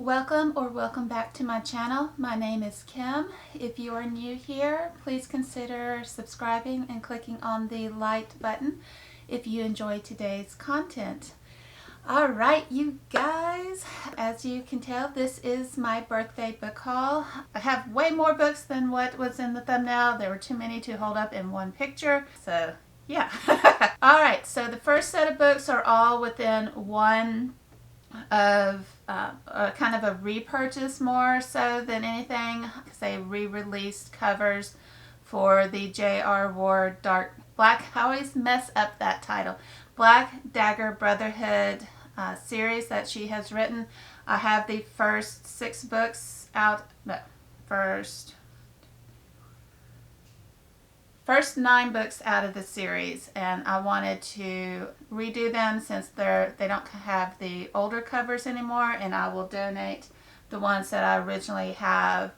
Welcome or welcome back to my channel. My name is Kim. If you are new here, please consider subscribing and clicking on the like button if you enjoy today's content. Alright, you guys, as you can tell, this is my birthday book haul. I have way more books than what was in the thumbnail. There were too many to hold up in one picture, so yeah. Alright, so the first set of books are all within one of kind of a repurchase more so than anything, because they re-released covers for the J.R. Ward Black, I always mess up that title, Black Dagger Brotherhood series that she has written. I have the first 6 books out, no, first 9 books out of the series, and I wanted to redo them since they don't have the older covers anymore, and I will donate the ones that I originally have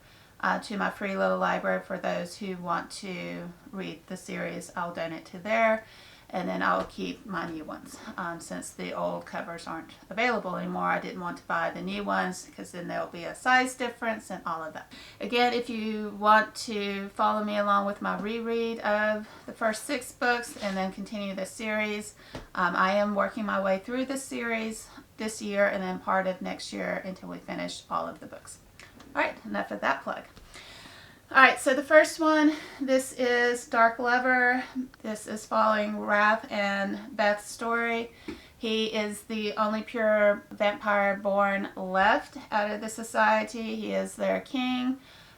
to my free little library for those who want to read the series. I'll donate to there, and then I'll keep my new ones since the old covers aren't available anymore. I didn't want to buy the new ones because then there'll be a size difference and all of that. Again, if you want to follow me along with my reread of the first 6 books and then continue the series, I am working my way through the series this year and then part of next year until we finish all of the books. Alright, enough of that plug. Alright, so the first one, this is Dark Lover. This is following Raph and Beth's story. He is the only pure vampire born left out of the society. He is their king,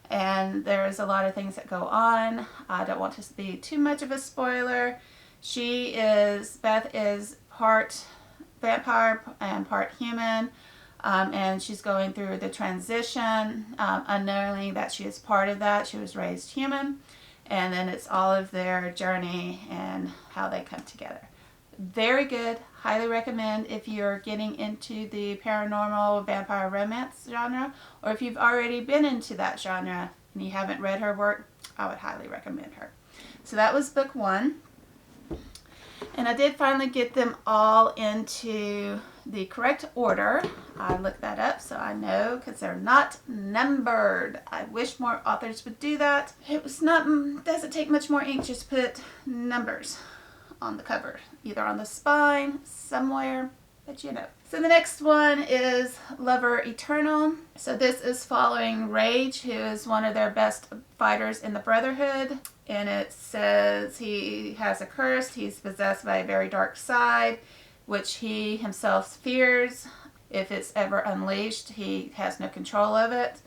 and there's a lot of things that go on. I don't want to be too much of a spoiler. Beth is part vampire and part human. And she's going through the transition, unknowing that she is part of that. She was raised human, and then it's all of their journey and how they come together. Very good. Highly recommend if you're getting into the paranormal vampire romance genre, or if you've already been into that genre and you haven't read her work, I would highly recommend her. So that was book 1. And I did finally get them all into the correct order. I looked that up so I know, because they're not numbered. I wish more authors would do that. Doesn't take much more ink, just put numbers on the cover, either on the spine, somewhere, but you know. So the next one is Lover Eternal. So this is following Rage, who is one of their best fighters in the Brotherhood. And it says he has a curse. He's possessed by a very dark side, which he himself fears. If it's ever unleashed, he has no control of it.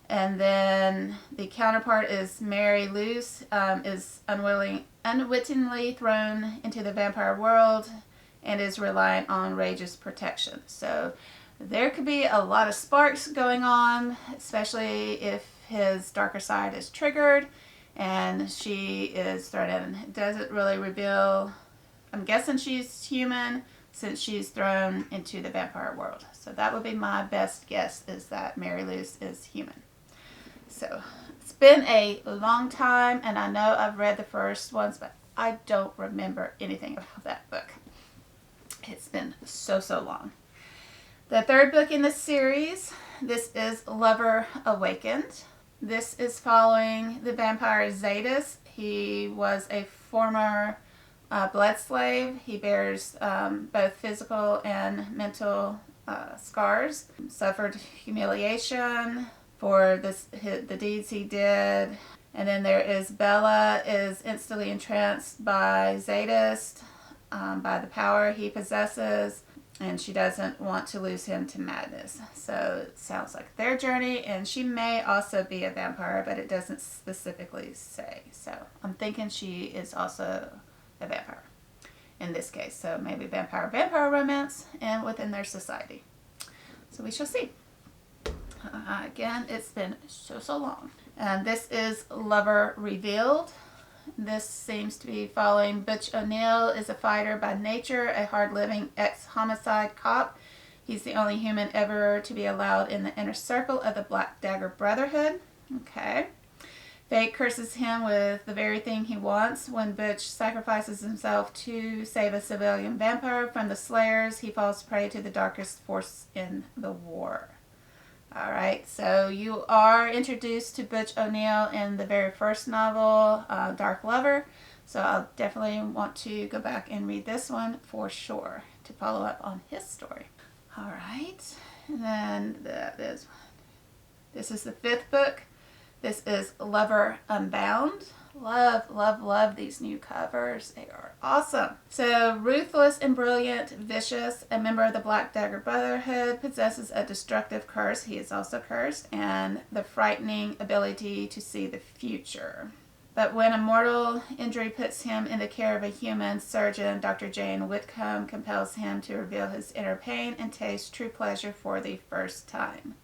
And then the counterpart is Mary Luce, is unwittingly thrown into the vampire world and is reliant on Rage's protection. So there could be a lot of sparks going on, especially if his darker side is triggered and she is thrown in. It doesn't really reveal. I'm guessing she's human since she's thrown into the vampire world. So that would be my best guess, is that Mary Luce is human. So it's been a long time, and I know I've read the first ones, but I don't remember anything about that book. It's been so long. The third book in the series, this is Lover Awakened. This is following the vampire Zadis. He was a former blood slave. He bears both physical and mental scars. Suffered humiliation for the deeds he did. And then there is Bella, is instantly entranced by Zadis, by the power he possesses, and she doesn't want to lose him to madness. So it sounds like their journey, and she may also be a vampire, but it doesn't specifically say. So I'm thinking she is also a vampire in this case. So maybe vampire romance and within their society. So we shall see. Again, it's been so long. And this is Lover Revealed. This seems to be following Butch O'Neill, is a fighter by nature, a hard-living ex-homicide cop. He's the only human ever to be allowed in the inner circle of the Black Dagger Brotherhood. Okay. Fate curses him with the very thing he wants. When Butch sacrifices himself to save a civilian vampire from the Slayers, he falls prey to the darkest force in the war. All right, so you are introduced to Butch O'Neill in the very first novel, Dark Lover. So I'll definitely want to go back and read this one for sure to follow up on his story. All right, and then this is the 5th book. This is Lover Unbound. Love, love, love these new covers. They are awesome. So, ruthless and brilliant, vicious, a member of the Black Dagger Brotherhood, possesses a destructive curse. He is also cursed, and the frightening ability to see the future. But when a mortal injury puts him in the care of a human surgeon, Dr. Jane Whitcomb compels him to reveal his inner pain and taste true pleasure for the first time.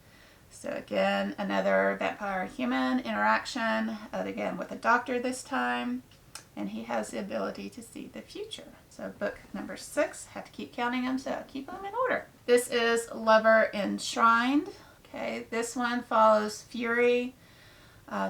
So again, another vampire-human interaction, again with a doctor this time, and he has the ability to see the future. So book number 6, have to keep counting them, so keep them in order. This is Lover Enshrined. Okay, this one follows Fury.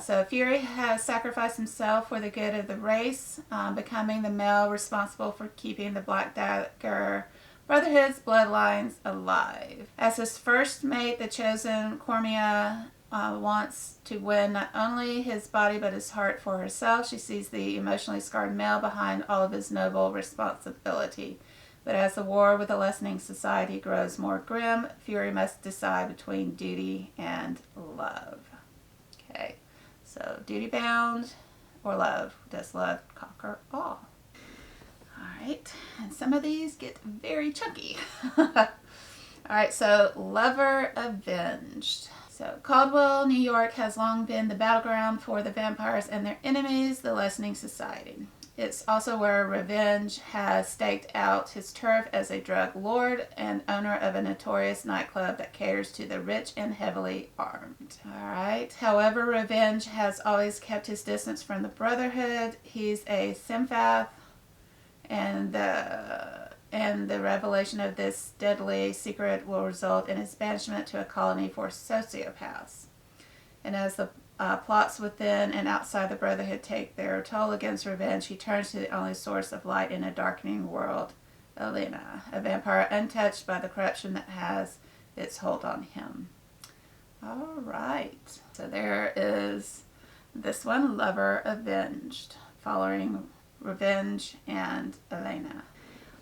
So Fury has sacrificed himself for the good of the race, becoming the male responsible for keeping the Black Dagger Brotherhood's bloodlines alive. As his first mate, the chosen Cormia wants to win not only his body but his heart for herself. She sees the emotionally scarred male behind all of his noble responsibility. But as the war with a lessening society grows more grim, Fury must decide between duty and love. Okay, so duty bound or love? Does love conquer all? Alright, and some of these get very chunky. Alright, so Lover Avenged. So Caldwell, New York has long been the battleground for the vampires and their enemies, the lessening society. It's also where revenge has staked out his turf as a drug lord and owner of a notorious nightclub that caters to the rich and heavily armed. Alright, however, revenge has always kept his distance from the Brotherhood. He's a sympath, and the revelation of this deadly secret will result in his banishment to a colony for sociopaths. And as the plots within and outside the Brotherhood take their toll against revenge, he turns to the only source of light in a darkening world, Elena, a vampire untouched by the corruption that has its hold on him. All right, so there is this one, Lover Avenged, following Revenge and Elena.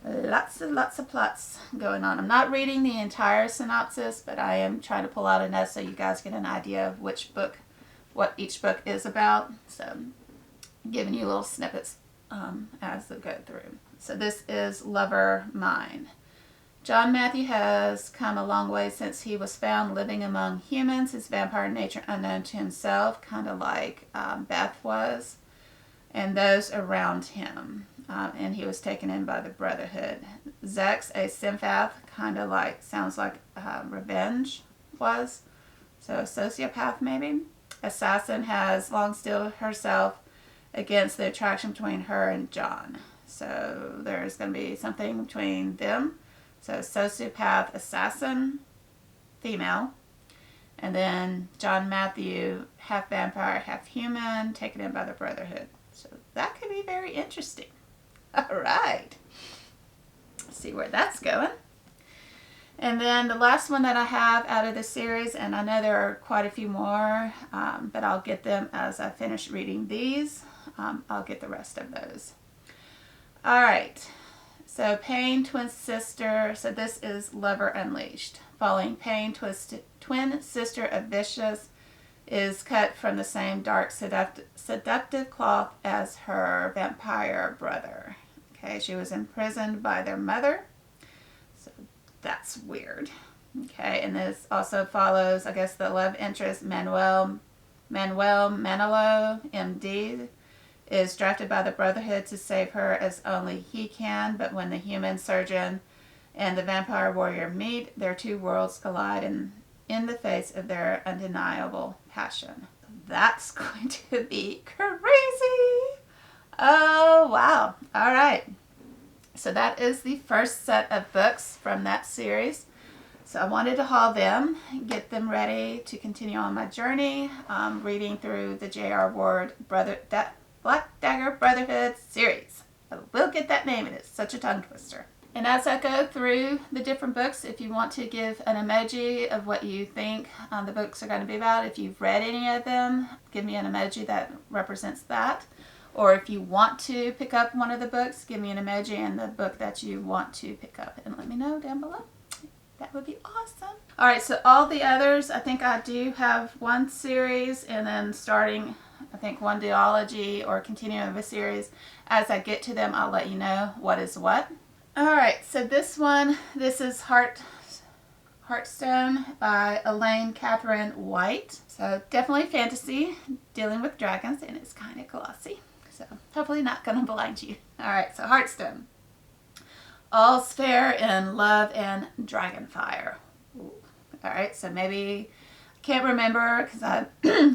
Lots of plots going on. I'm not reading the entire synopsis, but I am trying to pull out enough so you guys get an idea of what each book is about. So I'm giving you little snippets as they go through. So this is Lover Mine. John Matthew has come a long way since he was found living among humans, his vampire nature unknown to himself, kind of like Beth was, and those around him. And he was taken in by the Brotherhood. Zex, a sympath, kind of like, sounds like Revenge was. So a sociopath maybe. Assassin has long steeled herself against the attraction between her and John. So there's going to be something between them. So sociopath, assassin, female. And then John Matthew, half vampire, half human, taken in by the Brotherhood. So that could be very interesting. All right. Let's see where that's going. And then the last one that I have out of this series, and I know there are quite a few more, but I'll get them as I finish reading these. I'll get the rest of those. All right. So Pain, twin sister. So this is Lover Unleashed. Following Pain, twin sister of Vicious, is cut from the same dark seductive cloth as her vampire brother. Okay, she was imprisoned by their mother. So that's weird. Okay, and this also follows, I guess, the love interest Manuel Manolo, MD, is drafted by the Brotherhood to save her as only he can, but when the human surgeon and the vampire warrior meet, their two worlds collide in the face of their undeniable passion. That's going to be crazy. Oh, wow. All right. So that is the first set of books from that series. So I wanted to haul them, get them ready to continue on my journey, reading through the J.R. Ward Black Dagger Brotherhood series. I will get that name, and it's such a tongue twister. And as I go through the different books, if you want to give an emoji of what you think the books are going to be about, if you've read any of them, give me an emoji that represents that. Or if you want to pick up one of the books, give me an emoji and the book that you want to pick up. And let me know down below. That would be awesome. All right, so all the others, I think I do have one series and then starting, I think, one duology or continuing of a series. As I get to them, I'll let you know what is what. All right, so this is Heartstone by Elaine Catherine White. So definitely fantasy, dealing with dragons, and it's kind of glossy. So hopefully not going to blind you. All right, so Heartstone. All's fair in love and dragonfire. Ooh. All right, so maybe, I can't remember because I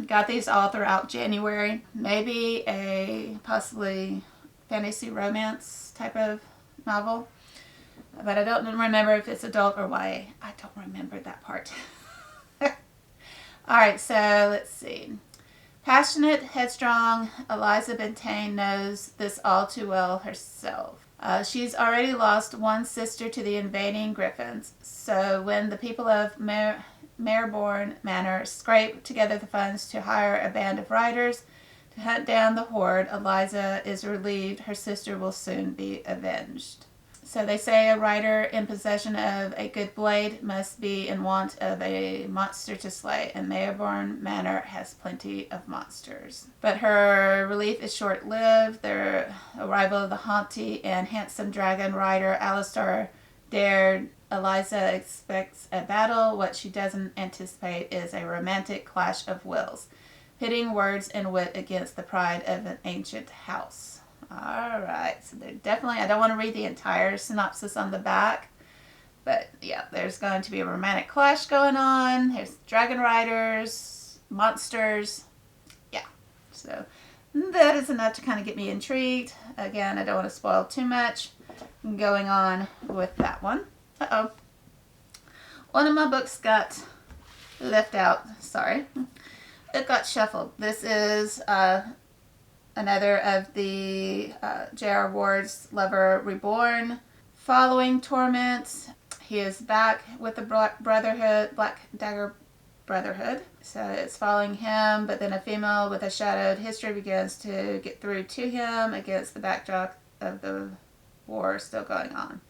got these all throughout January. Maybe a possibly fantasy romance type of novel, but I don't remember if it's adult or YA. I don't remember that part. Alright, so let's see. Passionate, headstrong, Eliza Bentain knows this all too well herself. She's already lost one sister to the invading griffins, so when the people of Mareborn Manor scrape together the funds to hire a band of riders to hunt down the horde, Eliza is relieved her sister will soon be avenged. So they say a rider in possession of a good blade must be in want of a monster to slay, and Mareborn Manor has plenty of monsters. But her relief is short-lived. The arrival of the haughty and handsome dragon rider Alistar dared. Eliza expects a battle. What she doesn't anticipate is a romantic clash of wills, pitting words and wit against the pride of an ancient house. Alright, so they're definitely, I don't want to read the entire synopsis on the back, but yeah, there's going to be a romantic clash going on. There's dragon riders, monsters, yeah, so that is enough to kind of get me intrigued. Again, I don't want to spoil too much going on with that one. Uh-oh. One of my books got left out, sorry. It got shuffled. This is another of the J.R. Ward's Lover Reborn. Following torment, he is back with the Black Dagger Brotherhood. So it's following him, but then a female with a shadowed history begins to get through to him against the backdrop of the war still going on.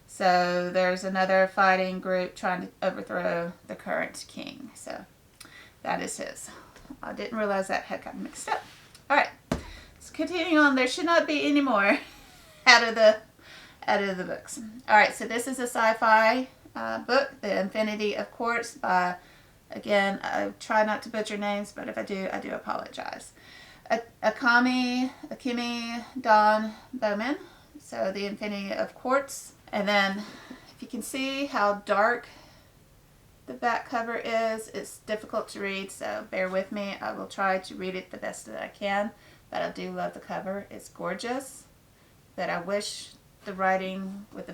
So there's another fighting group trying to overthrow the current king. So that is his. I didn't realize that had gotten mixed up. Alright, so continuing on, there should not be any more out of the books. Alright, so this is a sci-fi book, The Infinity of Quartz by, again, I try not to butcher names, but if I do apologize. Akemi Dawn Bowman, so The Infinity of Quartz. And then, if you can see how dark the back cover is, it's difficult to read, so bear with me. I will try to read it the best that I can, but I do love the cover. It's gorgeous, but I wish the writing with the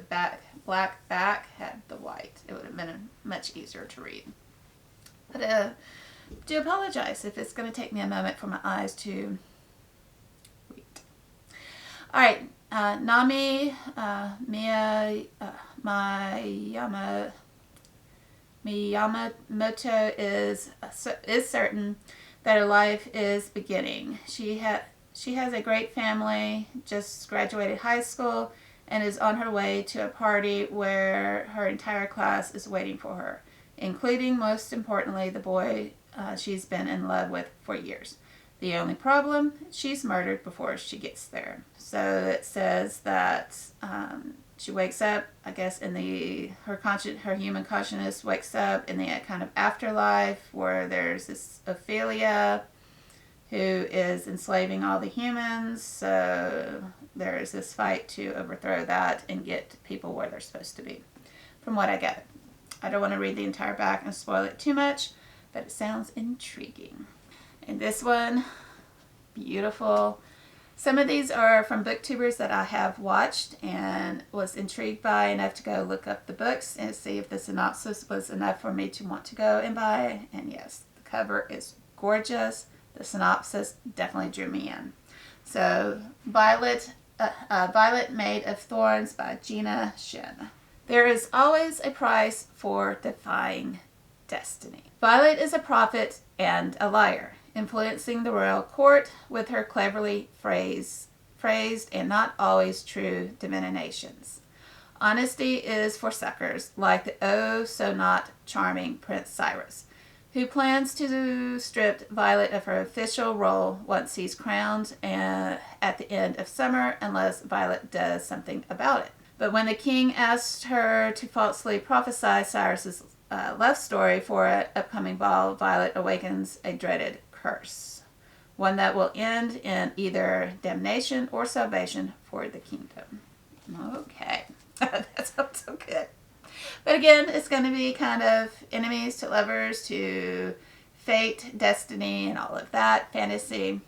black back had the white. It would have been much easier to read. But I do apologize if it's going to take me a moment for my eyes to read. Alright, Nami Miyamoto is certain that her life is beginning. She has a great family, just graduated high school, and is on her way to a party where her entire class is waiting for her, including, most importantly, the boy she's been in love with for years. The only problem, she's murdered before she gets there. So it says that she wakes up, I guess, in her human consciousness wakes up in the kind of afterlife where there's this Ophelia who is enslaving all the humans. So there's this fight to overthrow that and get people where they're supposed to be, from what I get. I don't want to read the entire back and spoil it too much, but it sounds intriguing. And this one, beautiful. Some of these are from booktubers that I have watched and was intrigued by enough to go look up the books and see if the synopsis was enough for me to want to go and buy. And yes, the cover is gorgeous. The synopsis definitely drew me in. So Violet Violet Made of Thorns by Gina Shin. There is always a price for defying destiny. Violet is a prophet and a liar, influencing the royal court with her cleverly phrased and not always true divinations. Honesty is for suckers like the oh-so-not charming Prince Cyrus, who plans to strip Violet of her official role once he's crowned at the end of summer unless Violet does something about it. But when the king asks her to falsely prophesy Cyrus's love story for an upcoming ball, Violet awakens a dreaded curse, one that will end in either damnation or salvation for the kingdom. Okay, that sounds so good. But again, it's going to be kind of enemies to lovers to fate, destiny, and all of that. Fantasy.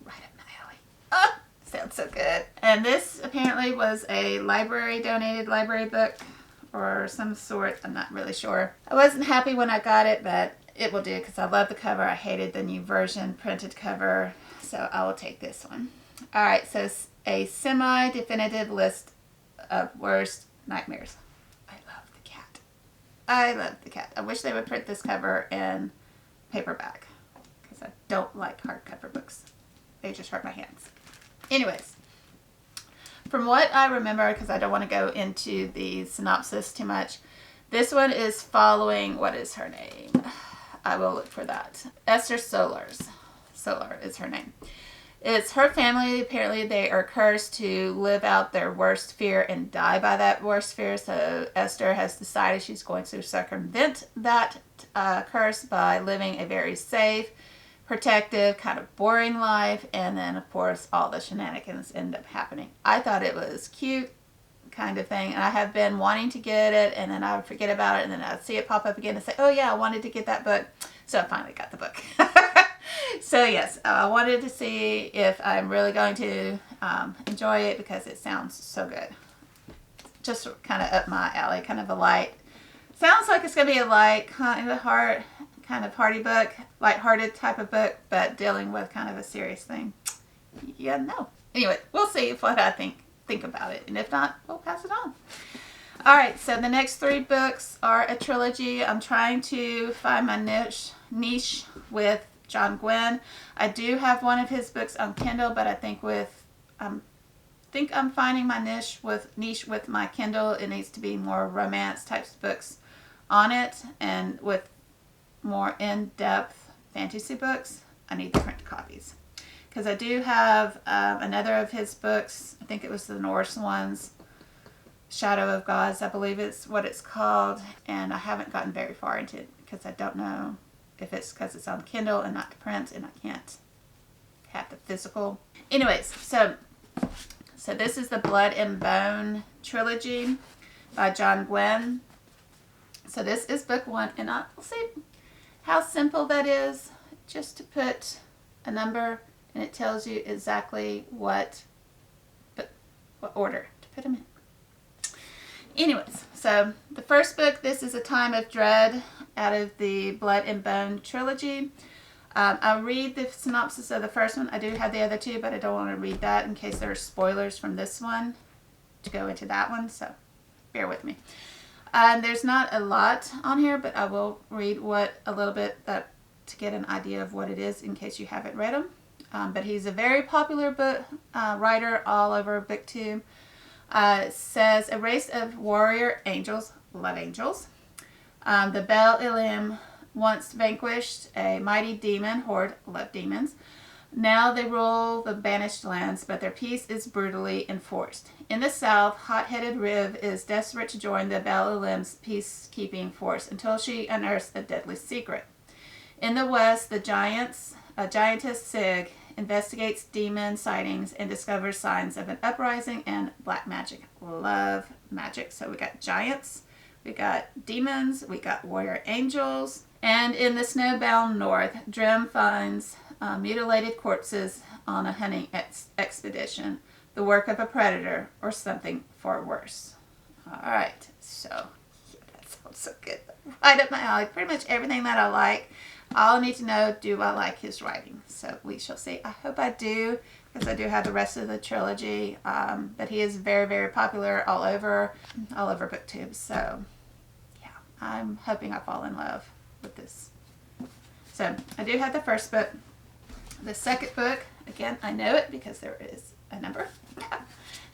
Right up my alley. Oh, sounds so good. And this apparently was a donated library book or some sort. I'm not really sure. I wasn't happy when I got it, but it will do because I love the cover. I hated the new version printed cover, so I will take this one. All right, so a semi-definitive list of worst nightmares. I love the cat. I wish they would print this cover in paperback because I don't like hardcover books. They just hurt my hands. Anyways, from what I remember, because I don't want to go into the synopsis too much, this one is following, what is her name? I will look for that. Esther Solar is her name. It's her family. Apparently they are cursed to live out their worst fear and die by that worst fear. So Esther has decided she's going to circumvent that curse by living a very safe, protective, kind of boring life. And then, of course, all the shenanigans end up happening. I thought it was cute kind of thing. And I have been wanting to get it, and then I would forget about it, and then I'd see it pop up again and say, oh yeah, I wanted to get that book. So I finally got the book. So yes, I wanted to see if I'm really going to enjoy it because it sounds so good. Just kind of up my alley, kind of a light. Sounds like it's going to be a light, kind of party book, lighthearted type of book, but dealing with kind of a serious thing. Yeah, no. Anyway, we'll see what I think about it, and if not, we'll pass it on. All right, so the next 3 books are a trilogy. I'm trying to find my niche with John Gwynne. I do have one of his books on Kindle, but I think I'm finding my niche with my Kindle. It needs to be more romance types of books on it, and with more in-depth fantasy books, I need the print copies. Because I do have another of his books. I think it was the Norse ones, Shadow of Gods, I believe it's what it's called, and I haven't gotten very far into it because I don't know if it's because it's on Kindle and not the print, and I can't have the physical. Anyways, so this is the Blood and Bone trilogy by John Gwynne. So this is book 1, and I'll see how simple that is, just to put a number, and it tells you exactly what order to put them in. Anyways, so the first book, this is A Time of Dread out of the Blood and Bone trilogy. I'll read the synopsis of the first one. I do have the other 2, but I don't want to read that in case there are spoilers from this one to go into that one, so bear with me. There's not a lot on here, but I will read a little bit to get an idea of what it is in case you haven't read them. But he's a very popular book writer all over BookTube. It says, a race of warrior angels, love angels. The Bel Elim once vanquished a mighty demon horde, love demons. Now they rule the banished lands, but their peace is brutally enforced. In the south, hot-headed Riv is desperate to join the Bel Elim's peacekeeping force until she unearths a deadly secret. In the west, the giantess Sig investigates demon sightings and discovers signs of an uprising and black magic. Love magic. So we got giants, we got demons, we got warrior angels. And in the snowbound north, Drim finds mutilated corpses on a hunting expedition, the work of a predator or something far worse. All right, so yeah, that sounds so good. Right up my alley. Pretty much everything that I like. All I need to know, do I like his writing? So we shall see. I hope I do, because I do have the rest of the trilogy. But he is very, very popular all over BookTube. So yeah, I'm hoping I fall in love with this. So I do have the first book. The second book, again, I know it because there is a number.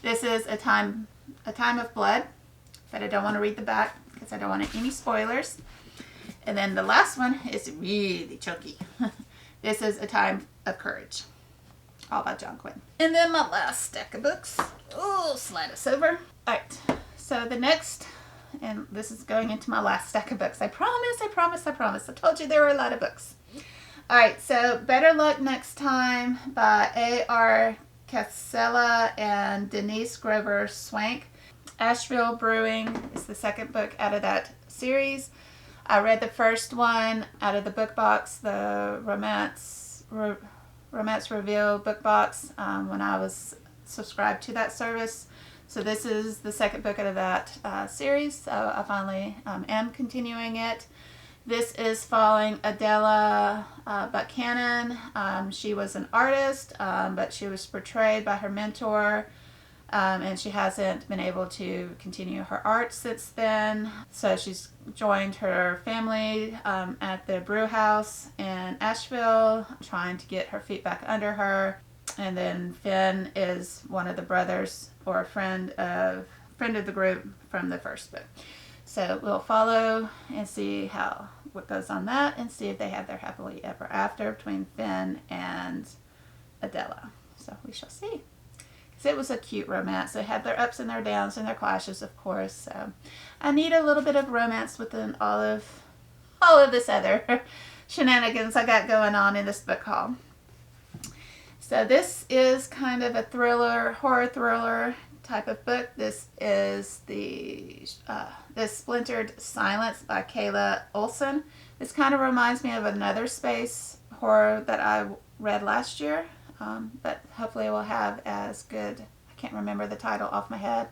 This is A Time of Blood, but I don't want to read the back because I don't want any spoilers. And then the last one is really chunky. This is A Time of Courage, all by John Quinn. And then my last stack of books. Oh, slide us over. All right, so the next, and this is going into my last stack of books. I promise. I told you there were a lot of books. All right, so Better Luck Next Time by A.R. Casella and Denise Grover Swank. Asheville Brewing is the second book out of that series. I read the first one out of the book box, the Romance Reveal book box, when I was subscribed to that service. So this is the second book out of that series. So I finally am continuing it. This is following Adela Buchanan. She was an artist, but she was portrayed by her mentor, and she hasn't been able to continue her art since then. So she's joined her family at the brew house in Asheville, trying to get her feet back under her. And then Finn is one of the brothers, or a friend of the group from the first book. So we'll follow and see what goes on that, and see if they have their happily ever after between Finn and Adela. So we shall see. Because it was a cute romance. They had their ups and their downs and their clashes, of course. So I need a little bit of romance within all of this other shenanigans I got going on in this book haul. So this is kind of a horror thriller type of book. This is the Splintered Silence by Kayla Olson. This kind of reminds me of another space horror that I read last year, but hopefully it will have as good. I can't remember the title off my head.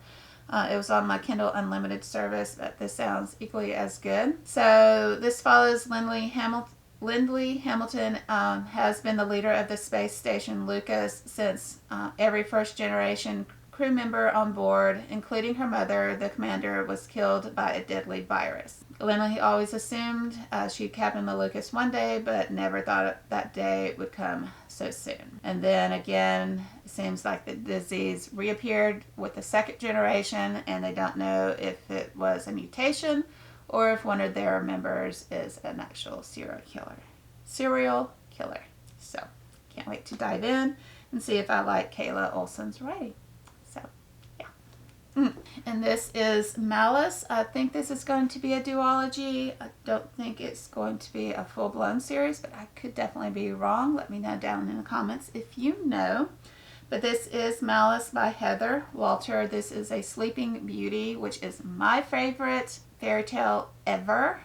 It was on my Kindle Unlimited service, but this sounds equally as good. So this follows Lindley Hamilton. Lindley Hamilton has been the leader of the space station Lucas since every first-generation crew member on board, including her mother, the commander, was killed by a deadly virus. Lindley always assumed she'd captain the Lucas one day, but never thought that day would come so soon. And then again, it seems like the disease reappeared with the second generation, and they don't know if it was a mutation or if one of their members is an actual serial killer. So, can't wait to dive in and see if I like Kayla Olson's writing. So, yeah. And this is Malice. I think this is going to be a duology. I don't think it's going to be a full-blown series, but I could definitely be wrong. Let me know down in the comments if you know. But this is Malice by Heather Walter. This is a Sleeping Beauty, which is my favorite fairy tale ever.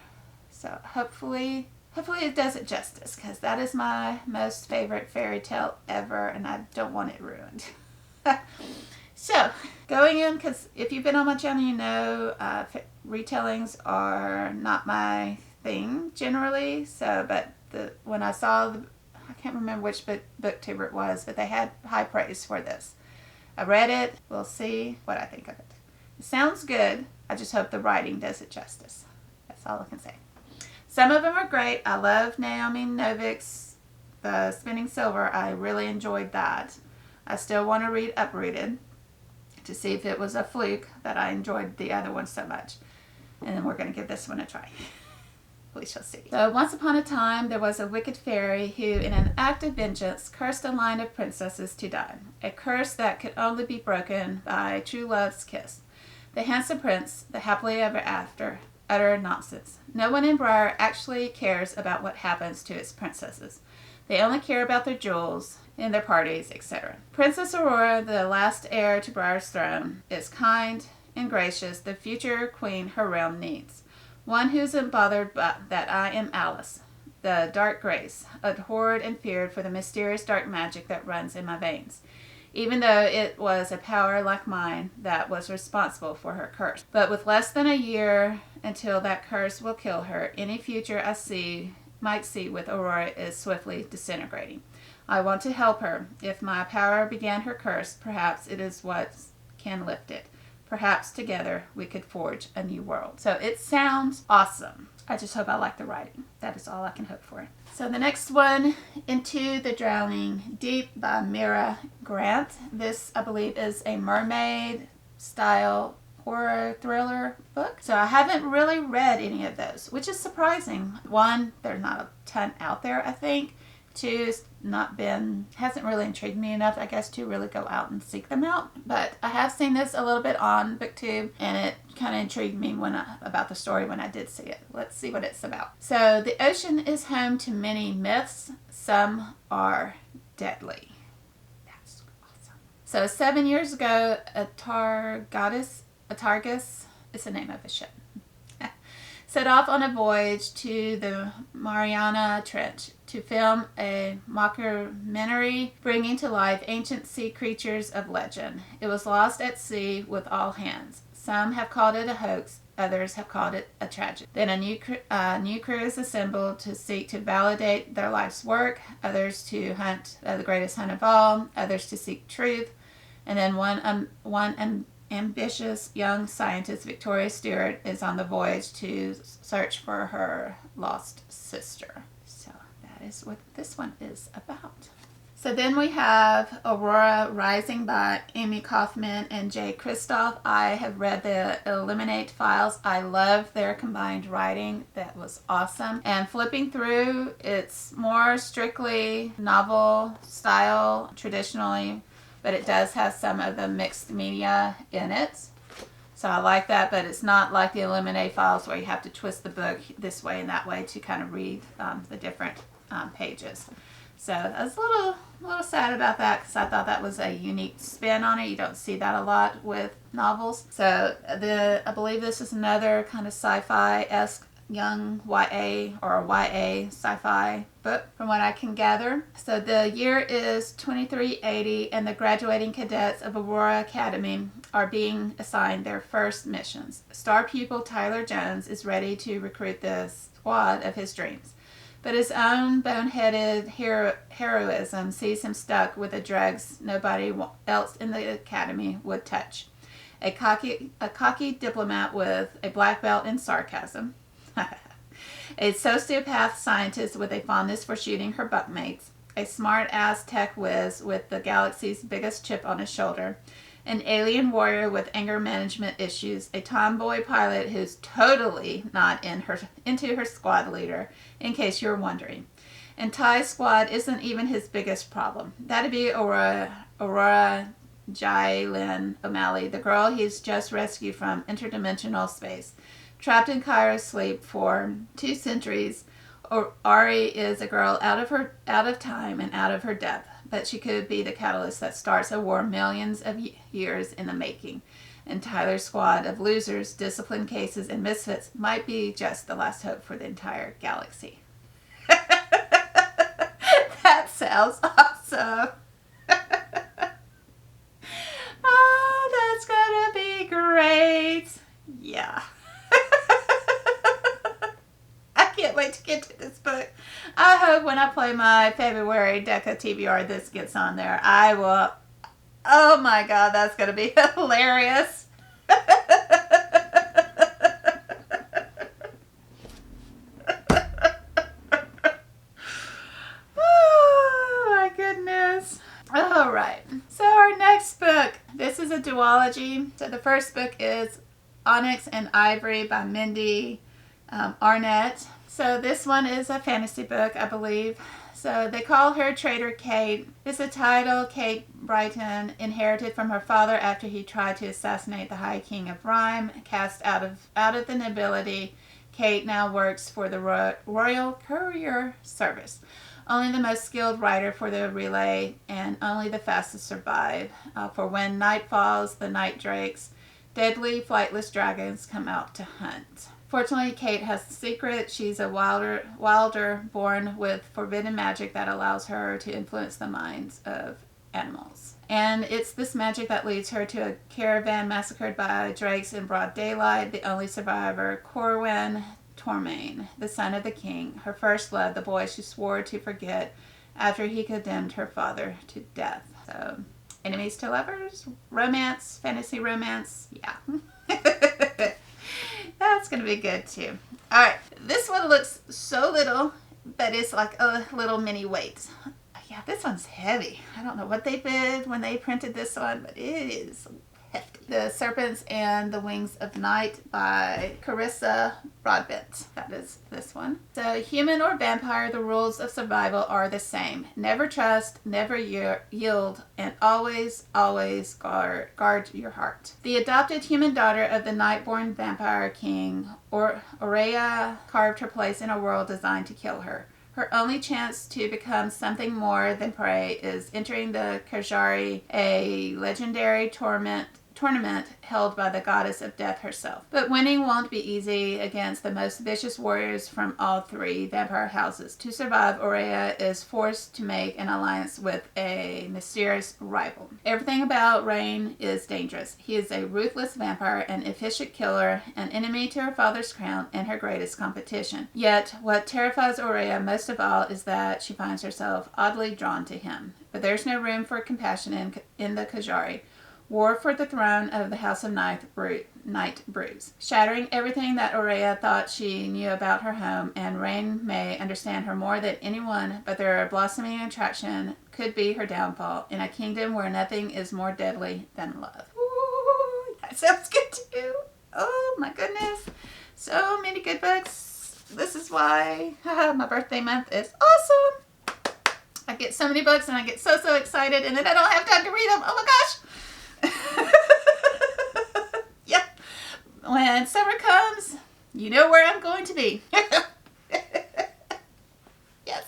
So hopefully it does it justice, because that is my most favorite fairy tale ever, and I don't want it ruined. So, going in, because if you've been on my channel, you know retellings are not my thing generally. So, but when I saw I can't remember which booktuber it was, but they had high praise for this. I read it. We'll see what I think of it. It sounds good. I just hope the writing does it justice. That's all I can say. Some of them are great. I love Naomi Novik's The Spinning Silver. I really enjoyed that. I still want to read Uprooted to see if it was a fluke that I enjoyed the other one so much. And then we're going to give this one a try. We shall see. So, once upon a time, there was a wicked fairy who, in an act of vengeance, cursed a line of princesses to die. A curse that could only be broken by true love's kiss. The handsome prince, the happily ever after, utter nonsense. No one in Briar actually cares about what happens to its princesses. They only care about their jewels and their parties, etc. Princess Aurora, the last heir to Briar's throne, is kind and gracious, the future queen her realm needs. One who isn't bothered but that I am Alice, the dark grace, abhorred and feared for the mysterious dark magic that runs in my veins, even though it was a power like mine that was responsible for her curse. But with less than a year until that curse will kill her, any future I see might see with Aurora is swiftly disintegrating. I want to help her. If my power began her curse, perhaps it is what can lift it. Perhaps together we could forge a new world. So it sounds awesome. I just hope I like the writing. That is all I can hope for. So the next one, Into the Drowning Deep by Mira Grant. This, I believe, is a mermaid style horror thriller book. So I haven't really read any of those, which is surprising. One, there's not a ton out there, I think. Two, hasn't really intrigued me enough, I guess, to really go out and seek them out. But I have seen this a little bit on BookTube, and it kind of intrigued me about the story when I did see it. Let's see what it's about. So the ocean is home to many myths. Some are deadly. That's awesome. So 7 years ago, Atargus is the name of a ship, set off on a voyage to the Mariana Trench to film a mockumentary bringing to life ancient sea creatures of legend. It was lost at sea with all hands. Some have called it a hoax, others have called it a tragedy. Then a new crew is assembled to seek to validate their life's work, others to hunt the greatest hunt of all, others to seek truth, and then one ambitious young scientist, Victoria Stewart, is on the voyage to search for her lost sister. So that is what this one is about. So then we have Aurora Rising by Amy Kaufman and Jay Kristoff. I have read the Eliminate Files. I love their combined writing. That was awesome. And flipping through, it's more strictly novel style traditionally, but it does have some of the mixed media in it. So I like that, but it's not like the Eliminate Files where you have to twist the book this way and that way to kind of read the different pages. So I was a little sad about that because I thought that was a unique spin on it. You don't see that a lot with novels. So I believe this is another kind of sci-fi-esque young YA or YA sci-fi book from what I can gather. So the year is 2380 and the graduating cadets of Aurora Academy are being assigned their first missions. Star pupil Tyler Jones is ready to recruit the squad of his dreams, but his own boneheaded heroism sees him stuck with the drugs nobody else in the academy would touch. A cocky diplomat with a black belt in sarcasm, a sociopath scientist with a fondness for shooting her bunkmates, a smart-ass tech whiz with the galaxy's biggest chip on his shoulder, an alien warrior with anger management issues, a tomboy pilot who's totally not into her squad leader, in case you're wondering. And Ty's squad isn't even his biggest problem. That'd be Aurora Jailyn O'Malley, the girl he's just rescued from interdimensional space. Trapped in Cairo's sleep for 2 centuries, Ari is a girl out of time and out of her depth, but she could be the catalyst that starts a war millions of years in the making. And Tyler's squad of losers, disciplined cases, and misfits might be just the last hope for the entire galaxy. That sounds awesome. Oh, that's gonna be great. Yeah. Can't wait to get to this book. I hope when I play my February Deca TBR this gets on there. I will. Oh my god, that's going to be hilarious. Oh my goodness. All right. So our next book. This is a duology. So the first book is Onyx and Ivory by Mindy Arnett. So this one is a fantasy book, I believe. So they call her Traitor Kate. It's a title Kate Brighton inherited from her father after he tried to assassinate the High King of Rhyme. Cast out of the nobility, Kate now works for the Royal Courier Service. Only the most skilled rider for the relay and only the fastest survive. For when night falls, the night drakes, deadly flightless dragons come out to hunt. Fortunately, Kate has a secret. She's a wilder born with forbidden magic that allows her to influence the minds of animals. And it's this magic that leads her to a caravan massacred by drakes in broad daylight. The only survivor, Corwin Tormain, the son of the king, her first love, the boy she swore to forget after he condemned her father to death. So, enemies to lovers, romance, fantasy romance, yeah. That's going to be good too. Alright, this one looks so little, but it's like a little mini weight. Yeah, this one's heavy. I don't know what they did when they printed this one, but it is hefty. The Serpents and the Wings of Night by Carissa Broadbent. That is this one. So, human or vampire, the rules of survival are the same. Never trust, never yield, and always, always guard your heart. The adopted human daughter of the night-born vampire king, Aurea, carved her place in a world designed to kill her. Her only chance to become something more than prey is entering the Kajari, a legendary tournament held by the goddess of death herself. But winning won't be easy against the most vicious warriors from all three vampire houses. To survive, Aurea is forced to make an alliance with a mysterious rival. Everything about Rain is dangerous. He is a ruthless vampire, an efficient killer, an enemy to her father's crown, and her greatest competition. Yet, what terrifies Aurea most of all is that she finds herself oddly drawn to him. But there's no room for compassion in the Kajari. War for the throne of the House of Night brews, shattering everything that Aurea thought she knew about her home, and Rain may understand her more than anyone, but their blossoming attraction could be her downfall in a kingdom where nothing is more deadly than love. Ooh, that sounds good too. Oh my goodness. So many good books. This is why my birthday month is awesome. I get so many books and I get so excited, and then I don't have time to read them. Oh my gosh. Yep. When summer comes, you know where I'm going to be. Yes.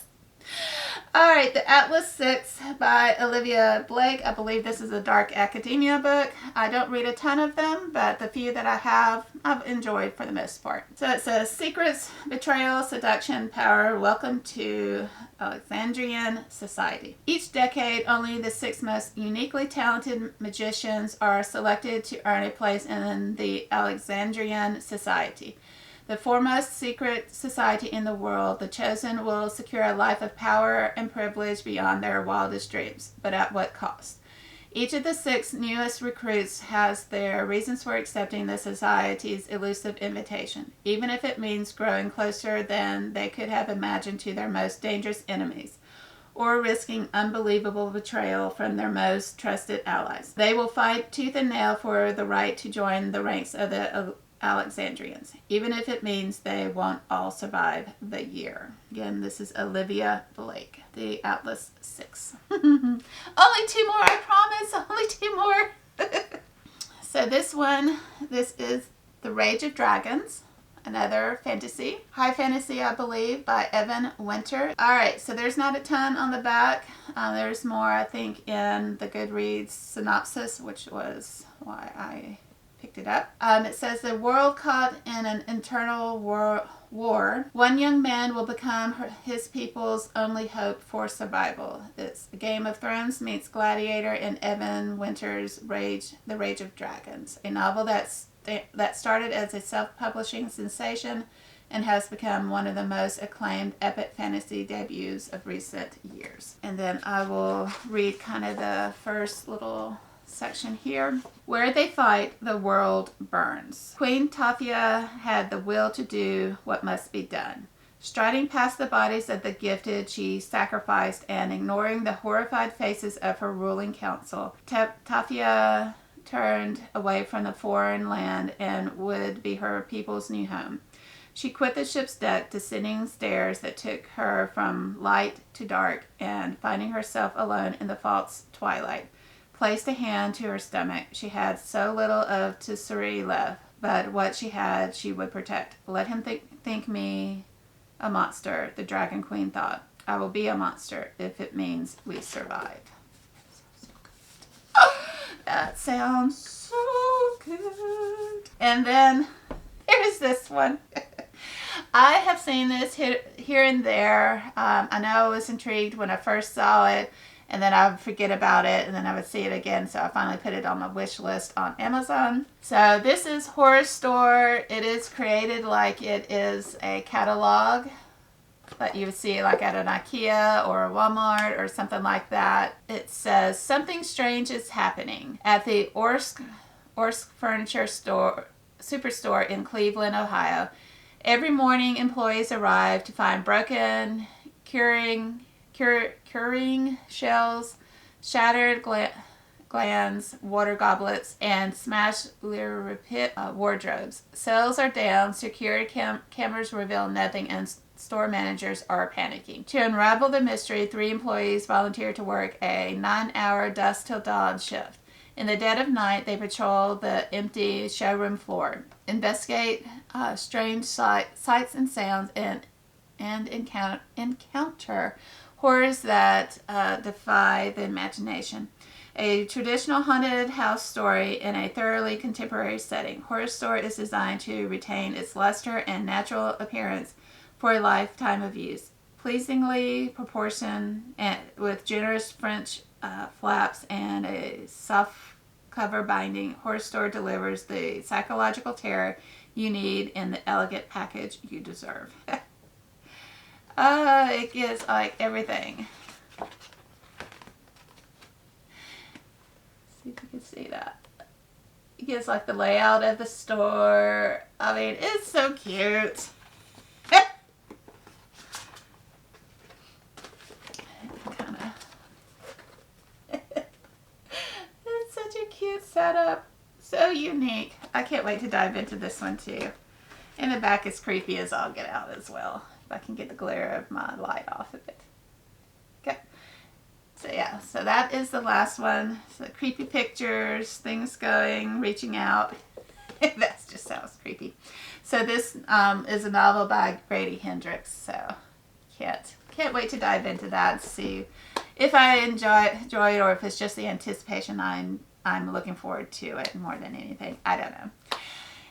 All right, The Atlas 6 by Olivia Blake. I believe this is a dark academia book. I don't read a ton of them, but the few that I have, I've enjoyed for the most part. So it says, secrets, betrayal, seduction, power, welcome to Alexandrian society. Each decade, only the 6 most uniquely talented magicians are selected to earn a place in the Alexandrian society. The foremost secret society in the world, the chosen will secure a life of power and privilege beyond their wildest dreams, but at what cost? Each of the 6 newest recruits has their reasons for accepting the society's elusive invitation, even if it means growing closer than they could have imagined to their most dangerous enemies, or risking unbelievable betrayal from their most trusted allies. They will fight tooth and nail for the right to join the ranks of the Alexandrians, even if it means they won't all survive the year. Again, this is Olivia Blake, The Atlas 6. Only 2 more, I promise. Only 2 more. So this is The Rage of Dragons, another fantasy. High fantasy, I believe, by Evan Winter. Alright, so there's not a ton on the back. There's more, I think, in the Goodreads synopsis, which was why I picked it up. It says, the world caught in an internal war. One young man will become his people's only hope for survival. It's Game of Thrones meets Gladiator in Evan Winter's The Rage of Dragons, a novel that started as a self-publishing sensation and has become one of the most acclaimed epic fantasy debuts of recent years. And then I will read kind of the first little section here. Where they fight, the world burns. Queen Tafia had the will to do what must be done. Striding past the bodies of the gifted, she sacrificed, and ignoring the horrified faces of her ruling council, Tafia turned away from the foreign land and would be her people's new home. She quit the ship's deck, descending stairs that took her from light to dark, and finding herself alone in the false twilight, placed a hand to her stomach. She had so little of Tessuri left, but what she had she would protect. Let him think me a monster, the Dragon Queen thought. I will be a monster if it means we survive. That sounds so good. And then there's this one. I have seen this here and there. I know I was intrigued when I first saw it, and then I would forget about it, and then I would see it again. So I finally put it on my wish list on Amazon. So this is Horror Store. It is created like it is a catalog that you would see like at an IKEA or a Walmart or something like that. It says, "Something strange is happening at the Orsk Furniture Superstore in Cleveland, Ohio. Every morning, employees arrive to find broken curing shells, shattered glands, water goblets, and smashed wardrobes. Sales are down, security cameras reveal nothing, and store managers are panicking. To unravel the mystery, 3 employees volunteer to work a 9-hour dusk till dawn shift. In the dead of night, they patrol the empty showroom floor, investigate strange sights and sounds, and encounter horrors that defy the imagination. A traditional haunted house story in a thoroughly contemporary setting. Horror Store is designed to retain its luster and natural appearance for a lifetime of use. Pleasingly proportioned and with generous French flaps and a soft cover binding, Horror Store delivers the psychological terror you need in the elegant package you deserve." It gives like everything. See if you can see that. It gives like the layout of the store. I mean, it's so cute. It's such a cute setup. So unique. I can't wait to dive into this one too. And the back is creepy as all get out as well. If I can get the glare of my light off of it. Okay. So yeah, so that is the last one. So creepy pictures, things going, reaching out. That just sounds creepy. So this is a novel by Grady Hendrix. So can't wait to dive into that and see if I enjoy it or if it's just the anticipation I'm looking forward to it more than anything. I don't know.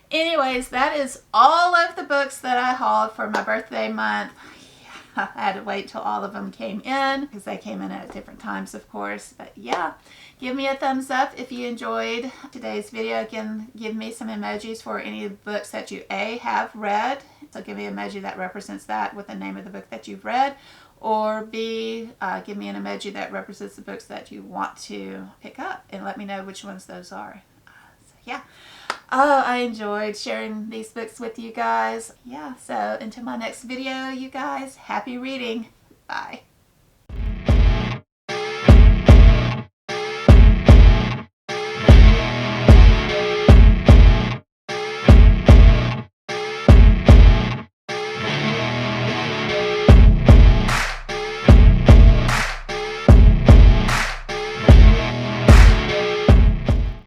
Anyways, that is all of the books that I hauled for my birthday month. I had to wait till all of them came in because they came in at different times, of course. But yeah, give me a thumbs up if you enjoyed today's video. Again, give me some emojis for any of the books that you A, have read. So give me an emoji that represents that with the name of the book that you've read. Or B, give me an emoji that represents the books that you want to pick up and let me know which ones those are. So yeah. Oh, I enjoyed sharing these books with you guys. Yeah, so until my next video, you guys, happy reading. Bye.